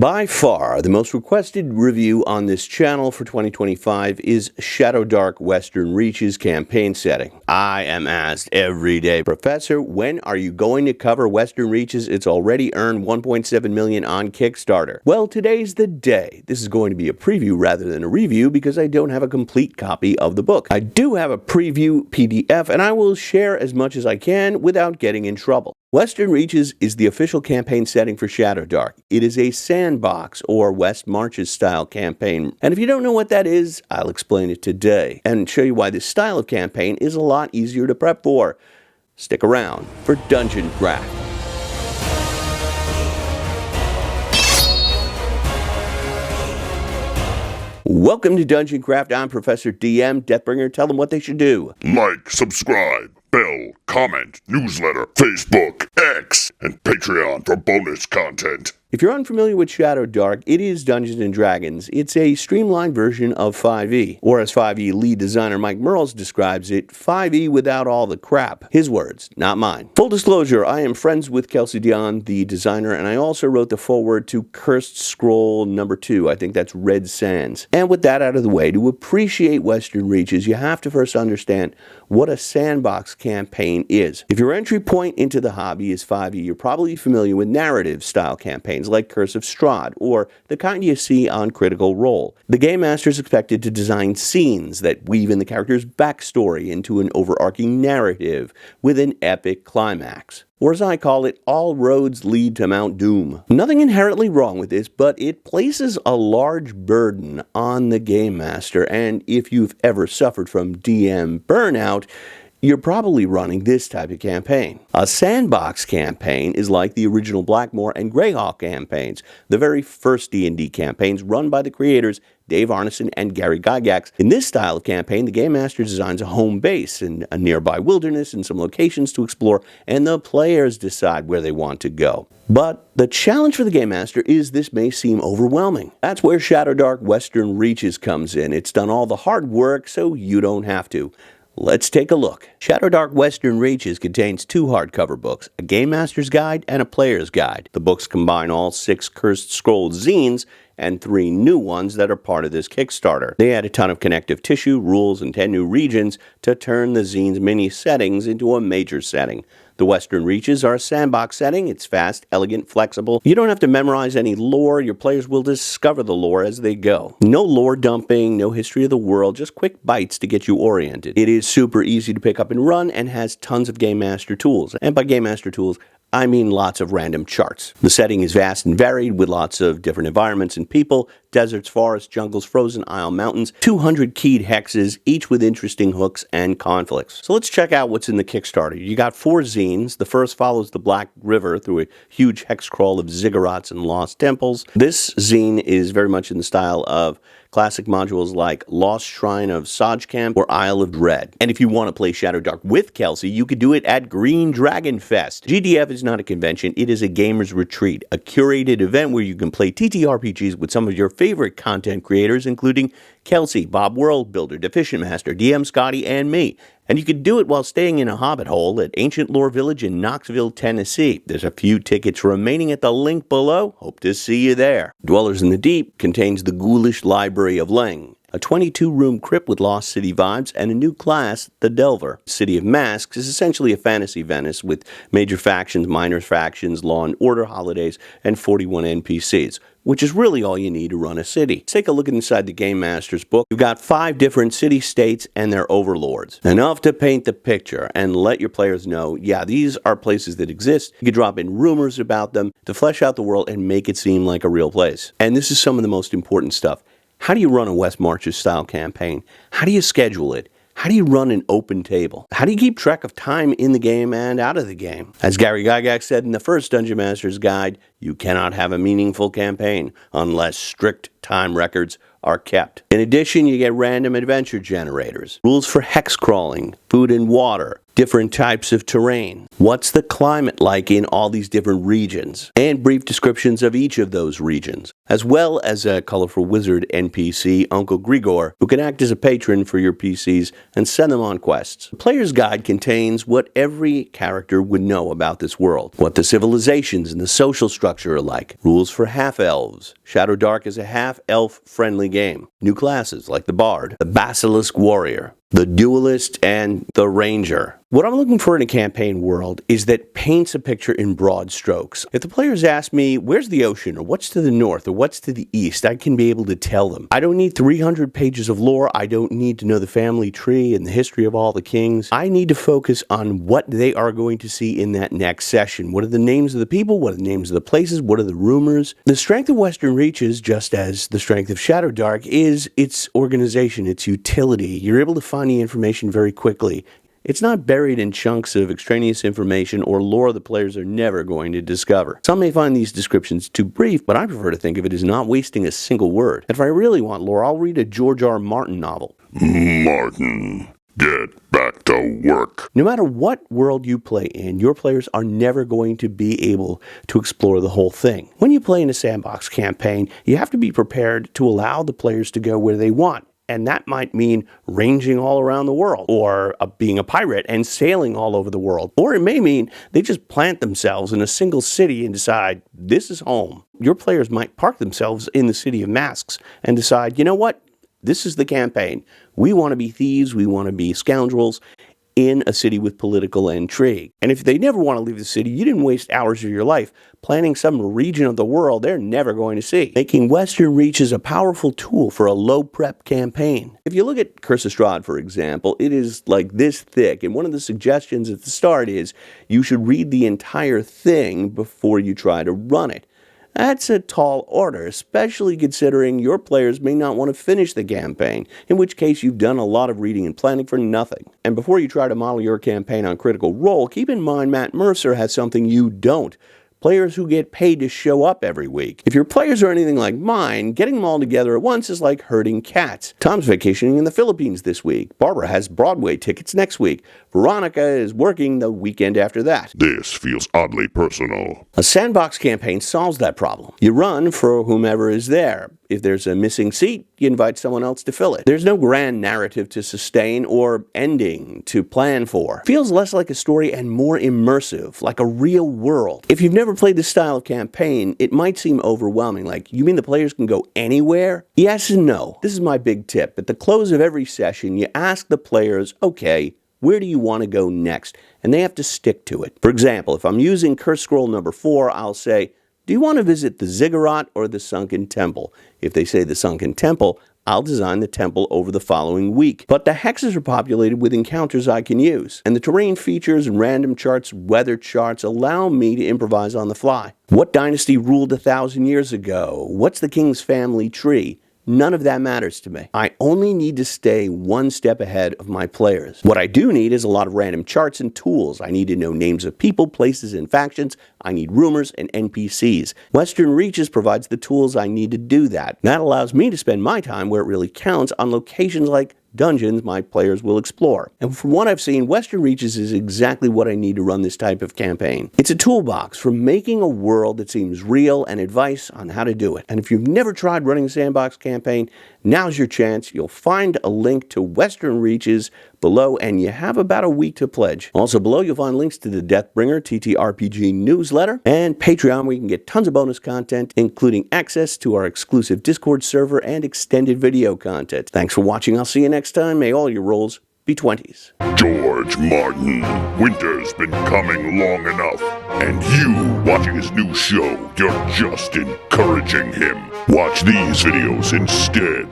By far, the most requested review on this channel for 2025 is Shadowdark Western Reaches campaign setting. I am asked every day, Professor, when are you going to cover Western Reaches? It's already earned $1.7 million on Kickstarter. Well, today's the day. This is going to be a preview rather than a review because I don't have a complete copy of the book. I do have a preview PDF, and I will share as much as I can without getting in trouble. Western Reaches is the official campaign setting for Shadowdark. It is a sandbox or West Marches style campaign. And if you don't know what that is, I'll explain it today and show you why this style of campaign is a lot easier to prep for. Stick around for Dungeon Craft. Welcome to Dungeon Craft. I'm Professor DM, Deathbringer. Tell them what they should do. Like, subscribe, bell, comment, newsletter, Facebook, X, and Patreon for bonus content. If you're unfamiliar with Shadowdark, it is Dungeons & Dragons. It's a streamlined version of 5e, or as 5e lead designer Mike Mearls describes it, 5e without all the crap. His words, not mine. Full disclosure, I am friends with Kelsey Dion, the designer, and I also wrote the foreword to Cursed Scroll number 2. I think that's Red Sands. And with that out of the way, to appreciate Western Reaches, you have to first understand what a sandbox campaign is. If your entry point into the hobby is 5e, you're probably familiar with narrative-style campaigns like Curse of Strahd, or the kind you see on Critical Role. The Game Master is expected to design scenes that weave in the character's backstory into an overarching narrative with an epic climax. Or as I call it, all roads lead to Mount Doom. Nothing inherently wrong with this, but it places a large burden on the Game Master, and if you've ever suffered from DM burnout, you're probably running this type of campaign. A sandbox campaign is like the original Blackmoor and Greyhawk campaigns, the very first D&D campaigns run by the creators Dave Arneson and Gary Gygax. In this style of campaign, the Game Master designs a home base and a nearby wilderness and some locations to explore, and the players decide where they want to go. But the challenge for the Game Master is this may seem overwhelming. That's where Shadowdark Western Reaches comes in. It's done all the hard work, so you don't have to. Let's take a look. Shadowdark Western Reaches contains 2 hardcover books, a Game Master's Guide and a Player's Guide. The books combine all 6 Cursed Scroll zines and 3 new ones that are part of this Kickstarter. They add a ton of connective tissue, rules, and 10 new regions to turn the zine's mini settings into a major setting. The Western Reaches are a sandbox setting. It's fast, elegant, flexible. You don't have to memorize any lore. Your players will discover the lore as they go. No lore dumping, no history of the world, just quick bites to get you oriented. It is super easy to pick up and run and has tons of Game Master tools. And by Game Master tools, I mean lots of random charts. The setting is vast and varied with lots of different environments and people, deserts, forests, jungles, frozen isle mountains, 200 keyed hexes, each with interesting hooks and conflicts. So let's check out what's in the Kickstarter. You got 4 zines. The first follows the Black River through a huge hex crawl of ziggurats and lost temples. This zine is very much in the style of classic modules like Lost Shrine of Sajkamp or Isle of Dread. And if you want to play Shadowdark with Kelsey, you could do it at Green Dragon Fest. GDF is not a convention, it is a gamer's retreat, a curated event where you can play TTRPGs with some of your favorite content creators, including Kelsey, Bob Worldbuilder, Deficient Master, DM Scotty, and me. And you can do it while staying in a hobbit hole at Ancient Lore Village in Knoxville, Tennessee. There's a few tickets remaining at the link below. Hope to see you there. Dwellers in the Deep contains the Ghoulish Library of Leng, a 22-room crypt with Lost City vibes, and a new class, the Delver. City of Masks is essentially a fantasy Venice with major factions, minor factions, law and order holidays, and 41 NPCs, which is really all you need to run a city. Take a look inside the Game Master's book. You've got 5 different city-states and their overlords. Enough to paint the picture and let your players know, yeah, these are places that exist. You can drop in rumors about them to flesh out the world and make it seem like a real place. And this is some of the most important stuff. How do you run a West Marches style campaign? How do you schedule it? How do you run an open table? How do you keep track of time in the game and out of the game? As Gary Gygax said in the first Dungeon Master's Guide, you cannot have a meaningful campaign unless strict time records are kept. In addition, you get random adventure generators, rules for hex crawling, food and water, different types of terrain, what's the climate like in all these different regions, and brief descriptions of each of those regions, as well as a colorful wizard NPC, Uncle Grigor, who can act as a patron for your PCs and send them on quests. The player's guide contains what every character would know about this world, what the civilizations and the social structure are like, rules for half-elves. Shadow Dark is a half-elf friendly game. New classes like the Bard, the Basilisk Warrior, the Duelist, and the Ranger. What I'm looking for in a campaign world is that paints a picture in broad strokes. If the players ask me, where's the ocean, or what's to the north, or what's to the east, I can be able to tell them. I don't need 300 pages of lore. I don't need to know the family tree and the history of all the kings. I need to focus on what they are going to see in that next session. What are the names of the people? What are the names of the places? What are the rumors? The strength of Western Reaches, just as the strength of Shadow Dark, is its organization, its utility. You're able to find the information very quickly. It's not buried in chunks of extraneous information or lore the players are never going to discover. Some may find these descriptions too brief, but I prefer to think of it as not wasting a single word. And if I really want lore, I'll read a George R. Martin novel. Martin, get back to work. No matter what world you play in, your players are never going to be able to explore the whole thing. When you play in a sandbox campaign, you have to be prepared to allow the players to go where they want. And that might mean ranging all around the world, or being a pirate and sailing all over the world. Or it may mean they just plant themselves in a single city and decide, this is home. Your players might park themselves in the City of Masks and decide, you know what? This is the campaign. We want to be thieves. We want to be scoundrels in a city with political intrigue. And if they never want to leave the city, you didn't waste hours of your life planning some region of the world they're never going to see, making Western Reaches a powerful tool for a low-prep campaign. If you look at Curse of Strahd, for example, it is like this thick, and one of the suggestions at the start is you should read the entire thing before you try to run it. That's a tall order, especially considering your players may not want to finish the campaign, in which case you've done a lot of reading and planning for nothing. And before you try to model your campaign on Critical Role, keep in mind Matt Mercer has something you don't. Players who get paid to show up every week. If your players are anything like mine, getting them all together at once is like herding cats. Tom's vacationing in the Philippines this week. Barbara has Broadway tickets next week. Veronica is working the weekend after that. This feels oddly personal. A sandbox campaign solves that problem. You run for whomever is there. If there's a missing seat, you invite someone else to fill it. There's no grand narrative to sustain or ending to plan for. It feels less like a story and more immersive, like a real world. If you've never played this style of campaign, it might seem overwhelming. Like, you mean the players can go anywhere? Yes and no. This is my big tip. At the close of every session, you ask the players, okay, where do you want to go next? And they have to stick to it. For example, if I'm using Curse Scroll number 4, I'll say, do you want to visit the Ziggurat or the Sunken Temple? If they say the Sunken Temple, I'll design the temple over the following week. But the hexes are populated with encounters I can use. And the terrain features and random charts, weather charts, allow me to improvise on the fly. What dynasty ruled 1,000 years ago? What's the king's family tree? None of that matters to me. I only need to stay one step ahead of my players. What I do need is a lot of random charts and tools. I need to know names of people, places, and factions. I need rumors and NPCs. Western Reaches provides the tools I need to do that. That allows me to spend my time where it really counts on locations like dungeons my players will explore. And from what I've seen, Western Reaches is exactly what I need to run this type of campaign. It's a toolbox for making a world that seems real and advice on how to do it. And if you've never tried running a sandbox campaign, now's your chance. You'll find a link to Western Reaches below, and you have about a week to pledge. Also below, you'll find links to the Deathbringer TTRPG newsletter and Patreon, where you can get tons of bonus content, including access to our exclusive Discord server and extended video content. Thanks for watching. I'll see you next time. May all your rolls be 20s. George Martin, winter's been coming long enough, and you watching his new show, you're just encouraging him. Watch these videos instead.